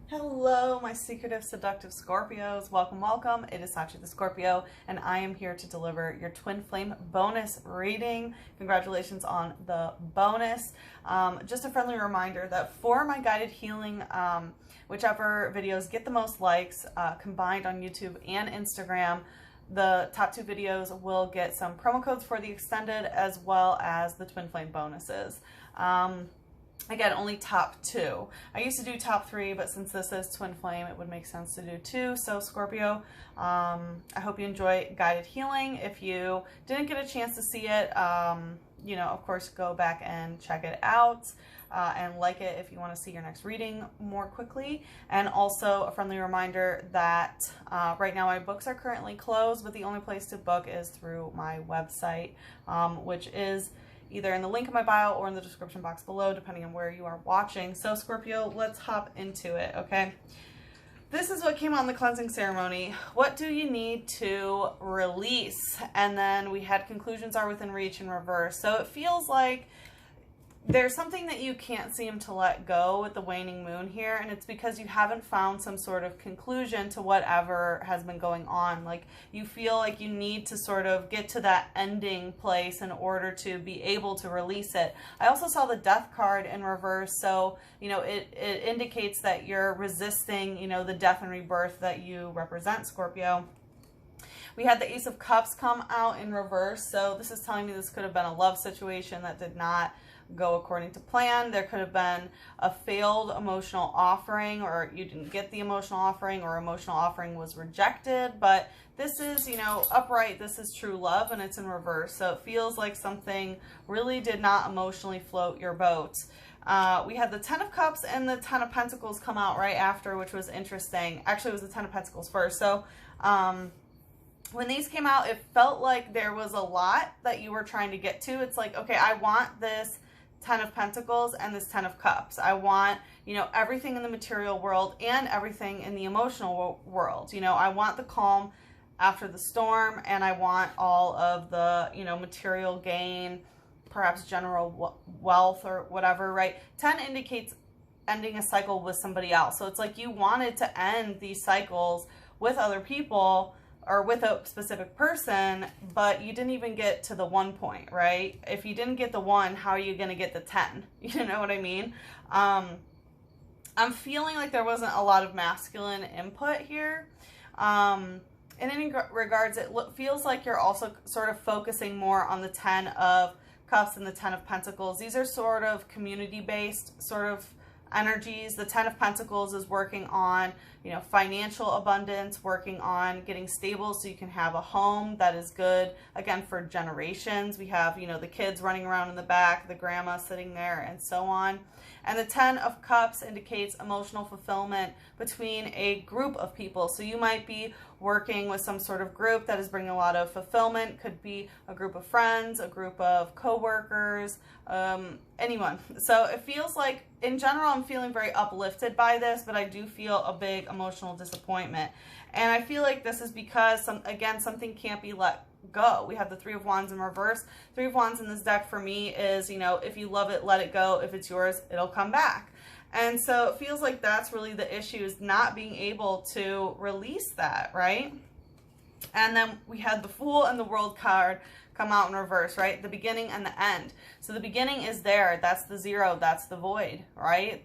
Hello, my secretive, seductive Scorpios. Welcome, welcome. It is Sachi the Scorpio, and I am here to deliver your twin flame bonus reading. Congratulations on the bonus. Just a friendly reminder that for my guided healing, whichever videos get the most likes combined on YouTube and Instagram, the top two videos will get some promo codes for the extended as well as the twin flame bonuses. Again, only top two. I used to do top three, but since this is twin flame, it would make sense to do two. So Scorpio, I hope you enjoy guided healing. If you didn't get a chance to see it, you know, of course, go back and check it out and like it if you want to see your next reading more quickly. And also a friendly reminder that right now my books are currently closed, but the only place to book is through my website, which is either in the link in my bio or in the description box below, depending on where you are watching. So Scorpio, let's hop into it, okay? This is what came on the cleansing ceremony. What do you need to release? And then we had conclusions are within reach in reverse. So it feels like there's something that you can't seem to let go with the waning moon here, and it's because you haven't found some sort of conclusion to whatever has been going on. Like, you feel like you need to sort of get to that ending place in order to be able to release it. I also saw the death card in reverse, so, you know, it indicates that you're resisting, you know, the death and rebirth that you represent, Scorpio. We had the Ace of Cups come out in reverse, so this is telling me this could have been a love situation that did not go according to plan. There could have been a failed emotional offering, or you didn't get the emotional offering, or emotional offering was rejected. But this is, you know, upright. This is true love, and it's in reverse. So it feels like something really did not emotionally float your boat. We had the Ten of Cups and the Ten of Pentacles come out right after, which was interesting. Actually, it was the Ten of Pentacles first. So when these came out, it felt like there was a lot that you were trying to get to. It's like, okay, I want this Ten of Pentacles and this Ten of Cups. I want, you know, everything in the material world and everything in the emotional world. You know, I want the calm after the storm, and I want all of the, you know, material gain, perhaps general wealth or whatever, right? 10 indicates ending a cycle with somebody else. So it's like you wanted to end these cycles with other people or with a specific person, but you didn't even get to the 1 point, right? If you didn't get the 1, how are you going to get the 10? You know what I mean? I'm feeling like there wasn't a lot of masculine input here. In any regards, it feels like you're also sort of focusing more on the 10 of Cups and the 10 of Pentacles. These are sort of community-based sort of energies. The Ten of Pentacles is working on, you know, financial abundance, working on getting stable so you can have a home that is good, again, for generations. We have, you know, the kids running around in the back, the grandma sitting there, and so on. And the Ten of Cups indicates emotional fulfillment between a group of people. So you might be working with some sort of group that is bringing a lot of fulfillment. Could be a group of friends, a group of co-workers, anyone. So it feels like, in general, I'm feeling very uplifted by this, but I do feel a big emotional disappointment. And I feel like this is because, something can't be let go. We have the Three of Wands in reverse. Three of Wands in this deck for me is, you know, if you love it, let it go. If it's yours, it'll come back. And so it feels like that's really the issue, is not being able to release that, right? And then we had the Fool and the World card come out in reverse, right? The beginning and the end. So the beginning is there. That's the 0. That's the void, right?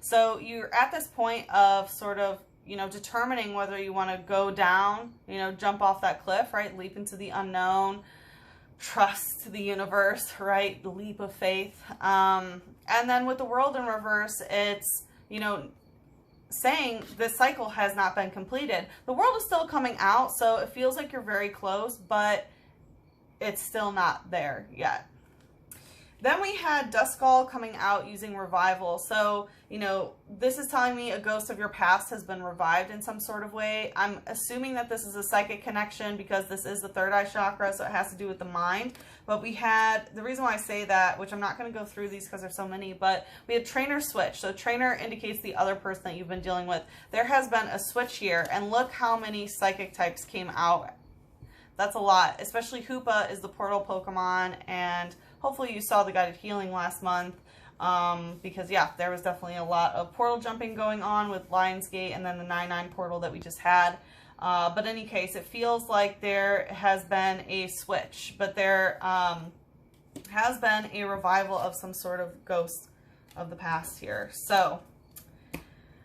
So you're at this point of sort of, you know, determining whether you want to go down, you know, jump off that cliff, right? Leap into the unknown, trust the universe, right? The leap of faith. And then with the World in reverse, it's, you know, saying this cycle has not been completed. The World is still coming out, so it feels like you're very close, but it's still not there yet. Then we had Duskull coming out using revival. So, you know, this is telling me a ghost of your past has been revived in some sort of way. I'm assuming that this is a psychic connection because this is the third eye chakra, so it has to do with the mind. But we had, the reason why I say that, which I'm not going to go through these because there's so many, but we had trainer switch. So trainer indicates the other person that you've been dealing with. There has been a switch here, and look how many psychic types came out. That's a lot, especially Hoopa is the portal Pokemon, and hopefully you saw the guided healing last month. Because yeah, there was definitely a lot of portal jumping going on with Lionsgate and then the 9/9 portal that we just had. But in any case, it feels like there has been a switch, but there has been a revival of some sort of ghost of the past here. So,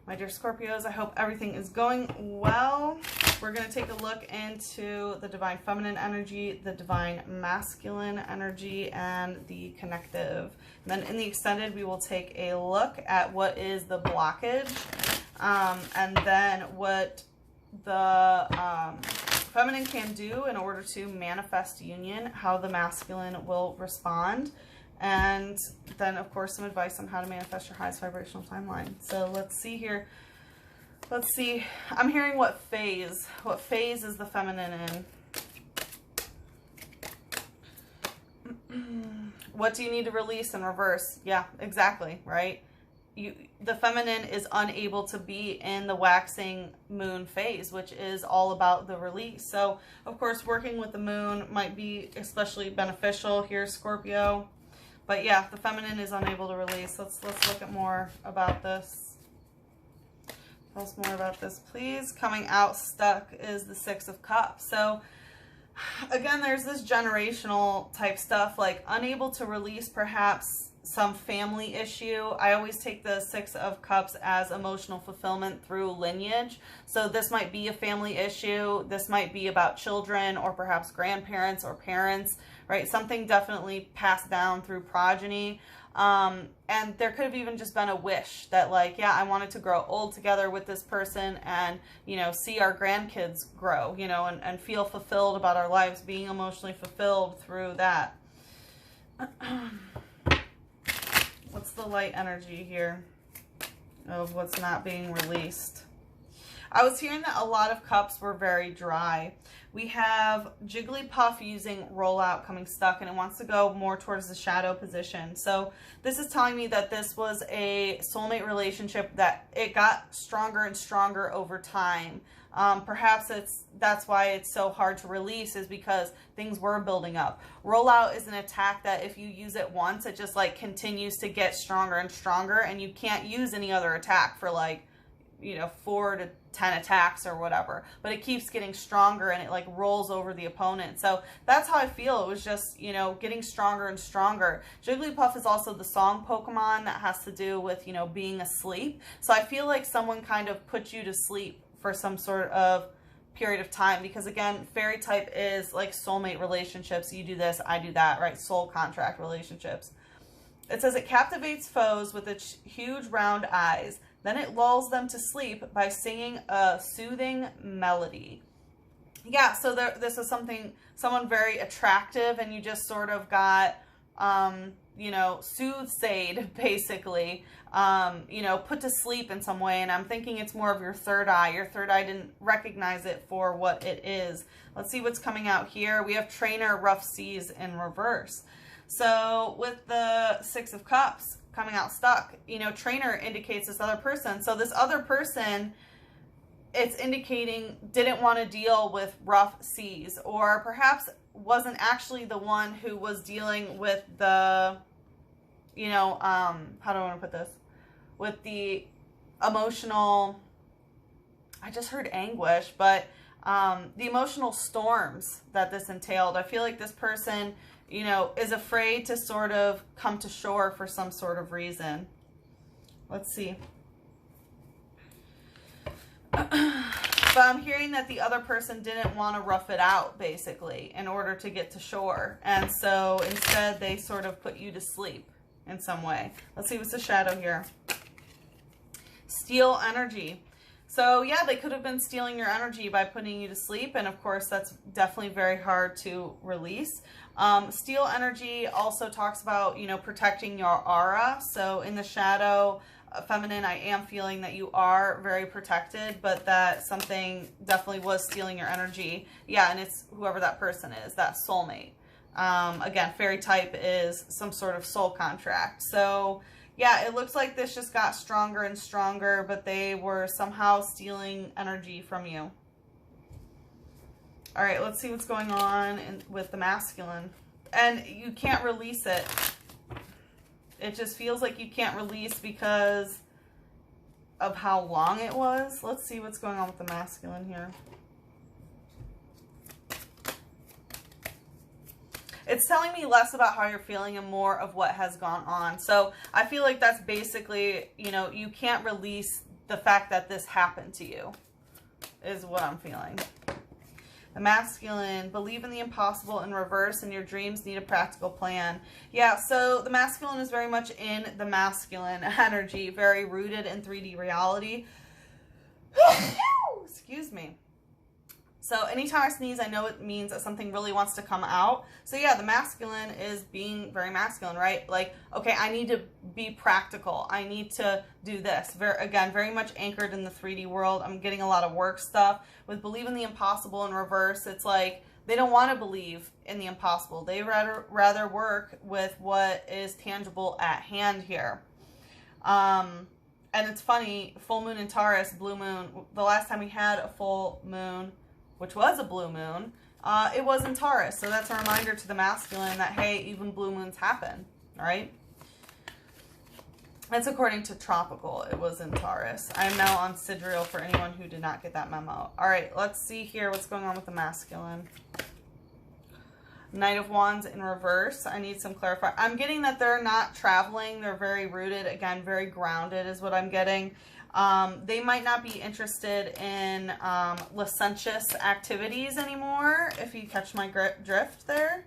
my dear Scorpios, I hope everything is going well. We're going to take a look into the divine feminine energy, the divine masculine energy, and the connective. And then in the extended, we will take a look at what is the blockage, and then what the feminine can do in order to manifest union, how the masculine will respond, and then of course some advice on how to manifest your highest vibrational timeline. So let's see here. Let's see. I'm hearing what phase is the feminine in? What do you need to release and reverse? Yeah, exactly, right? The feminine is unable to be in the waxing moon phase, which is all about the release. So, of course, working with the moon might be especially beneficial here, Scorpio. But yeah, the feminine is unable to release. Let's look at more about this. Tell us more about this, please. Coming out stuck is the 6 of Cups. So, again, there's this generational type stuff, like unable to release perhaps some family issue. I always take the 6 of Cups as emotional fulfillment through lineage. So this might be a family issue. This might be about children or perhaps grandparents or parents, right? Something definitely passed down through progeny. And there could have even just been a wish that, like, yeah, I wanted to grow old together with this person and, you know, see our grandkids grow, you know, and feel fulfilled about our lives, being emotionally fulfilled through that. What's the light energy here of what's not being released? I was hearing that a lot of cups were very dry. We have Jigglypuff using rollout coming stuck, and it wants to go more towards the shadow position. So this is telling me that this was a soulmate relationship, that it got stronger and stronger over time. Perhaps that's why it's so hard to release, is because things were building up. Rollout is an attack that if you use it once, it just like continues to get stronger and stronger, and you can't use any other attack for like, you know, 4 to 10 attacks or whatever, but it keeps getting stronger and it like rolls over the opponent. So that's how I feel. It was just, you know, getting stronger and stronger. Jigglypuff is also the song Pokemon that has to do with, you know, being asleep. So I feel like someone kind of put you to sleep for some sort of period of time, because again, fairy type is like soulmate relationships. You do this, I do that, right? Soul contract relationships. It says it captivates foes with its huge round eyes. Then it lulls them to sleep by singing a soothing melody. Yeah, so this is someone very attractive, and you just sort of got, you know, soothsayed, basically, you know, put to sleep in some way. And I'm thinking it's more of your third eye. Your third eye didn't recognize it for what it is. Let's see what's coming out here. We have Trainer, Rough Seas in reverse. So with the 6 of Cups coming out stuck, you know, Trainer indicates this other person. So this other person, it's indicating didn't want to deal with rough seas, or perhaps wasn't actually the one who was dealing with the, you know, how do I want to put this? With the emotional, I just heard anguish, but the emotional storms that this entailed. I feel like this person, you know, is afraid to sort of come to shore for some sort of reason. Let's see. But I'm hearing that the other person didn't want to rough it out, basically, in order to get to shore. And so instead, they sort of put you to sleep in some way. Let's see what's the shadow here. Steal energy. So yeah, they could have been stealing your energy by putting you to sleep. And of course, that's definitely very hard to release. Steal energy also talks about, you know, protecting your aura. So in the shadow, feminine, I am feeling that you are very protected, but that something definitely was stealing your energy. Yeah, and it's whoever that person is, that soulmate. Again, fairy type is some sort of soul contract. So yeah, it looks like this just got stronger and stronger, but they were somehow stealing energy from you. All right, let's see what's going on with the masculine. And you can't release it. It just feels like you can't release because of how long it was. Let's see what's going on with the masculine here. It's telling me less about how you're feeling and more of what has gone on. So I feel like that's basically, you know, you can't release the fact that this happened to you, is what I'm feeling. The masculine, believe in the impossible in reverse, and your dreams need a practical plan. Yeah, so the masculine is very much in the masculine energy, very rooted in 3D reality. Excuse me. So anytime I sneeze, I know it means that something really wants to come out. So yeah, the masculine is being very masculine, right? Like, okay, I need to be practical. I need to do this. Again, very much anchored in the 3D world. I'm getting a lot of work stuff. With believe in the impossible in reverse, it's like they don't want to believe in the impossible. They rather work with what is tangible at hand here. And it's funny, full moon in Taurus, blue moon. The last time we had a full moon, which was a blue moon, it was in Taurus. So that's a reminder to the masculine that, hey, even blue moons happen, all right? That's according to Tropical. It was in Taurus. I am now on Sidereal for anyone who did not get that memo. All right, let's see here what's going on with the masculine. Knight of Wands in reverse. I need some clarify. I'm getting that they're not traveling. They're very rooted. Again, very grounded is what I'm getting. They might not be interested in licentious activities anymore, if you catch my drift there.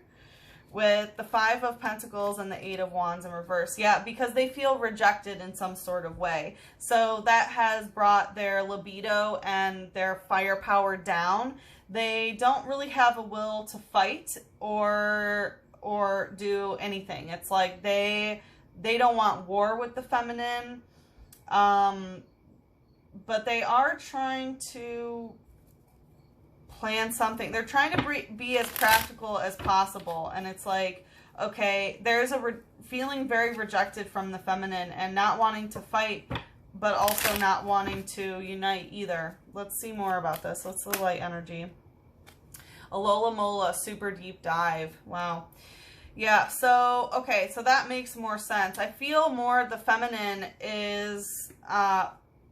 With the 5 of Pentacles and the 8 of Wands in reverse. Yeah, because they feel rejected in some sort of way. So that has brought their libido and their firepower down. They don't really have a will to fight or do anything. It's like they don't want war with the feminine. But they are trying to plan something. They're trying to be as practical as possible. And it's like, okay, there's a feeling very rejected from the feminine and not wanting to fight, but also not wanting to unite either. Let's see more about this. What's the light energy? Alola Mola, super deep dive. Wow. Yeah, so, okay, so that makes more sense. I feel more the feminine is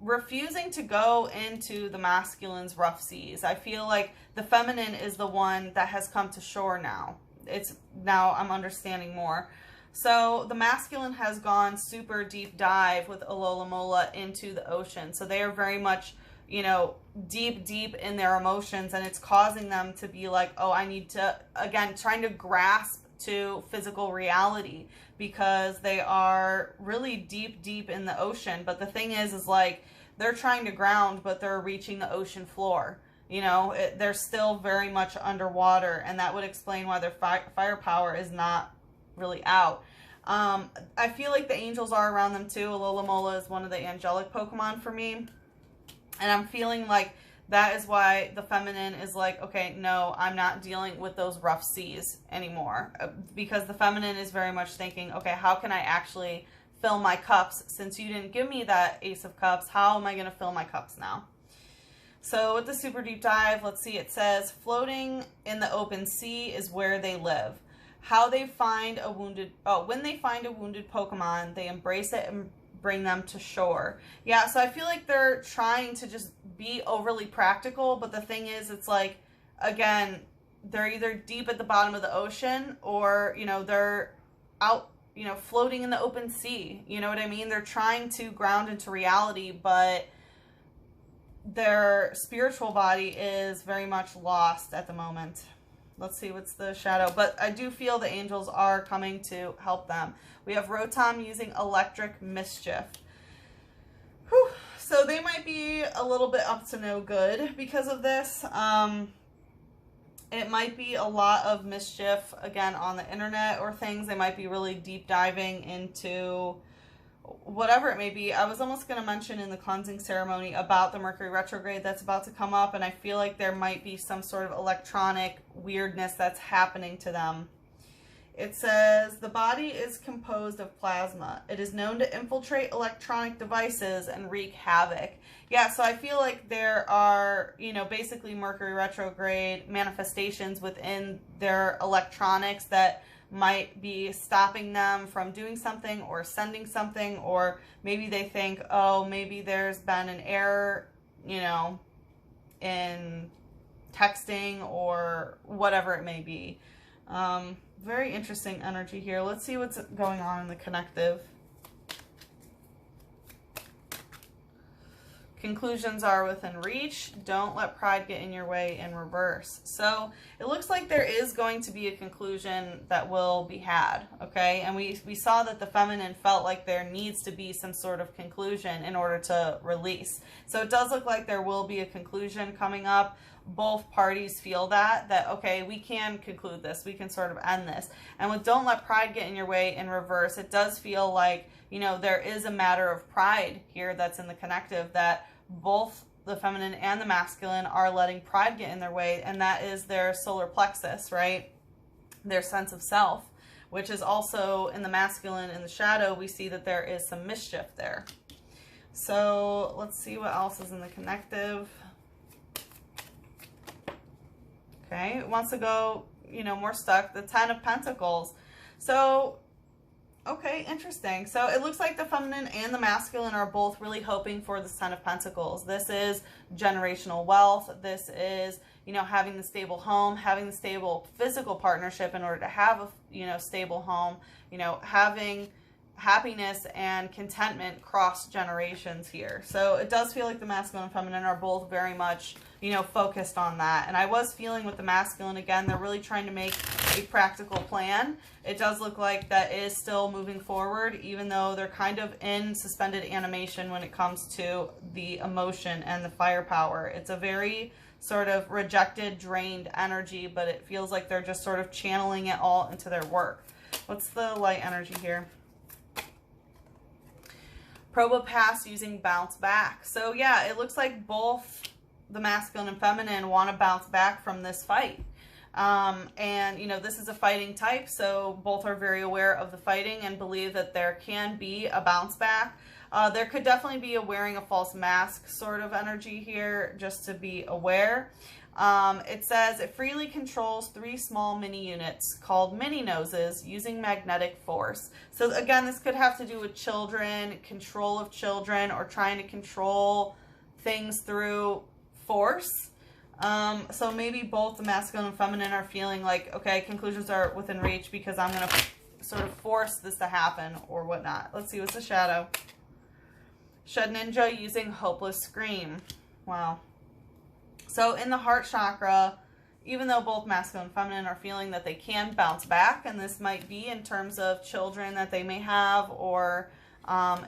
refusing to go into the masculine's rough seas. I feel like the feminine is the one that has come to shore now. Now I'm understanding more. So the masculine has gone super deep dive with Alola Mola into the ocean. So they are very much, you know, deep in their emotions, and it's causing them to be like, oh, I need to, again, trying to grasp to physical reality because they are really deep in the ocean. But the thing is like, they're trying to ground, but they're reaching the ocean floor. You know, they're still very much underwater, and that would explain why their firepower is not really out. I feel like the angels are around them too. Alola Mola is one of the angelic Pokemon for me. And I'm feeling like that is why the feminine is like, okay, no, I'm not dealing with those rough seas anymore. Because the feminine is very much thinking, okay, how can I actually fill my cups? Since you didn't give me that Ace of Cups, how am I going to fill my cups now? So with the super deep dive, let's see, it says, floating in the open sea is where they live. How they find a wounded, when they find a wounded Pokemon, they embrace it and bring them to shore. Yeah, so I feel like they're trying to just be overly practical, but the thing is, it's like, again, they're either deep at the bottom of the ocean or, you know, they're out, you know, floating in the open sea. You know what I mean? They're trying to ground into reality, but their spiritual body is very much lost at the moment. Let's see what's the shadow. But I do feel the angels are coming to help them. We have Rotom using Electric Mischief. Whew. So they might be a little bit up to no good because of this. It might be a lot of mischief, again, on the internet or things. They might be really deep diving into whatever it may be. I was almost going to mention in the cleansing ceremony about the Mercury retrograde that's about to come up, and I feel like there might be some sort of electronic weirdness that's happening to them. It says, the body is composed of plasma. It is known to infiltrate electronic devices and wreak havoc. Yeah, so I feel like there are, you know, basically Mercury retrograde manifestations within their electronics that might be stopping them from doing something or sending something, or maybe they think, oh, maybe there's been an error, you know, in texting or whatever it may be. Very interesting energy here. Let's see what's going on in the connective. Conclusions are within reach. Don't let pride get in your way in reverse. So it looks like there is going to be a conclusion that will be had, okay? And we saw that the feminine felt like there needs to be some sort of conclusion in order to release. So it does look like there will be a conclusion coming up. Both parties feel that, okay, we can conclude this. We can sort of end this. And with don't let pride get in your way in reverse, it does feel like, you know, there is a matter of pride here that's in the connective, that both the feminine and the masculine are letting pride get in their way, and that is their solar plexus, right? Their sense of self, which is also in the masculine. In the shadow, we see that there is some mischief there. So let's see what else is in the connective. Okay, it wants to go, you know, more stuck. The 10 of Pentacles. So, okay, interesting. So it looks like the feminine and the masculine are both really hoping for this 10 of Pentacles. This is generational wealth. This is, you know, having the stable home, having the stable physical partnership in order to have a, you know, stable home, you know, having happiness and contentment cross generations here. So it does feel like the masculine and feminine are both very much, you know, focused on that. And I was feeling with the masculine, again, they're really trying to make a practical plan. It does look like that is still moving forward, even though they're kind of in suspended animation when it comes to the emotion and the firepower. It's a very sort of rejected, drained energy, but it feels like they're just sort of channeling it all into their work. What's the light energy here? Probe a past using bounce back. So yeah, it looks like both the masculine and feminine want to bounce back from this fight. And, you know, this is a fighting type, so both are very aware of the fighting and believe that there can be a bounce back. There could definitely be a wearing a false mask sort of energy here, just to be aware. It says it freely controls 3 small mini units called mini noses using magnetic force. So again, this could have to do with children, control of children, or trying to control things through force. So maybe both the masculine and feminine are feeling like, okay, conclusions are within reach because I'm going to sort of force this to happen or whatnot. Let's see, what's the shadow? Shed Ninja using hopeless scream. Wow. So in the heart chakra, even though both masculine and feminine are feeling that they can bounce back, and this might be in terms of children that they may have, or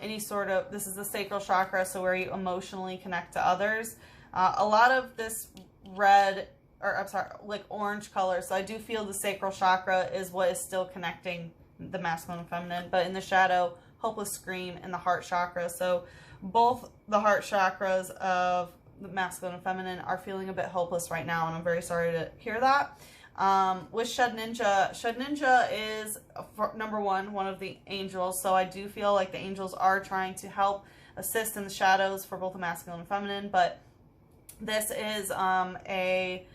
any sort of, this is the sacral chakra, so where you emotionally connect to others. A lot of this red, or I'm sorry, like orange color, so I do feel the sacral chakra is what is still connecting the masculine and feminine, but in the shadow, hopeless scream in the heart chakra. So both the heart chakras of the masculine and feminine are feeling a bit hopeless right now, and I'm very sorry to hear that. With Shed Ninja is, number one of the angels, so I do feel like the angels are trying to help assist in the shadows for both the masculine and feminine, but this is a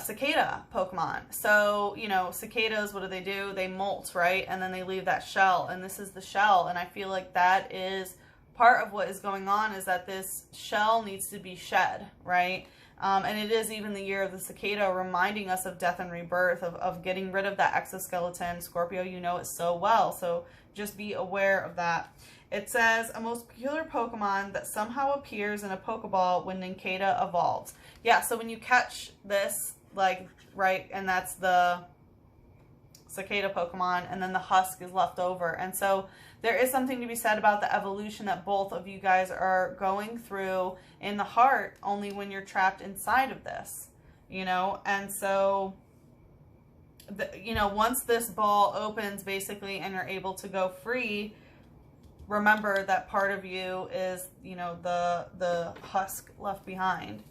cicada Pokemon. So, you know, cicadas, what do? They molt, right? And then they leave that shell, and this is the shell, and I feel like that is part of what is going on, is that this shell needs to be shed, right? And it is even the year of the cicada, reminding us of death and rebirth, of getting rid of that exoskeleton. Scorpio, you know it so well, so just be aware of that. It says, a most peculiar Pokemon that somehow appears in a Pokeball when Nincada evolves. Yeah, so when you catch this, like, right, and that's the cicada Pokemon, and then the husk is left over. And so there is something to be said about the evolution that both of you guys are going through in the heart, only when you're trapped inside of this, you know? And so, you know, once this ball opens, basically, and you're able to go free, remember that part of you is, you know, the husk left behind.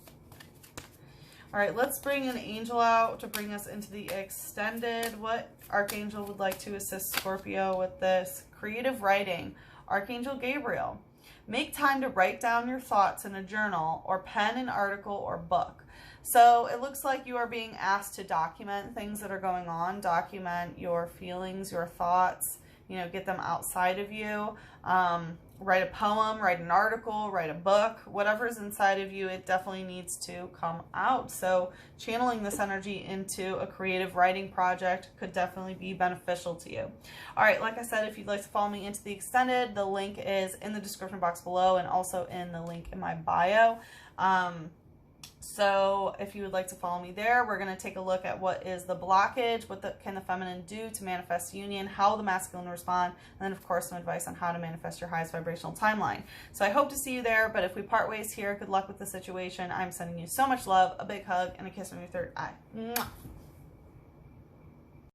All right, let's bring an angel out to bring us into the extended. What archangel would like to assist Scorpio with this? Creative writing. Archangel Gabriel. make time to write down your thoughts in a journal or pen an article or book. So it looks like you are being asked to document things that are going on, document your feelings, your thoughts, you know, get them outside of you. Write a poem, write an article, write a book, whatever's inside of you, it definitely needs to come out. So channeling this energy into a creative writing project could definitely be beneficial to you. All right, like I said, if you'd like to follow me into the extended, the link is in the description box below and also in the link in my bio. So if you would like to follow me there, we're going to take a look at what is the blockage, can the feminine do to manifest union, how the masculine respond, and then of course some advice on how to manifest your highest vibrational timeline. So I hope to see you there, but if we part ways here, good luck with the situation. I'm sending you so much love, a big hug, and a kiss on your third eye. Mwah.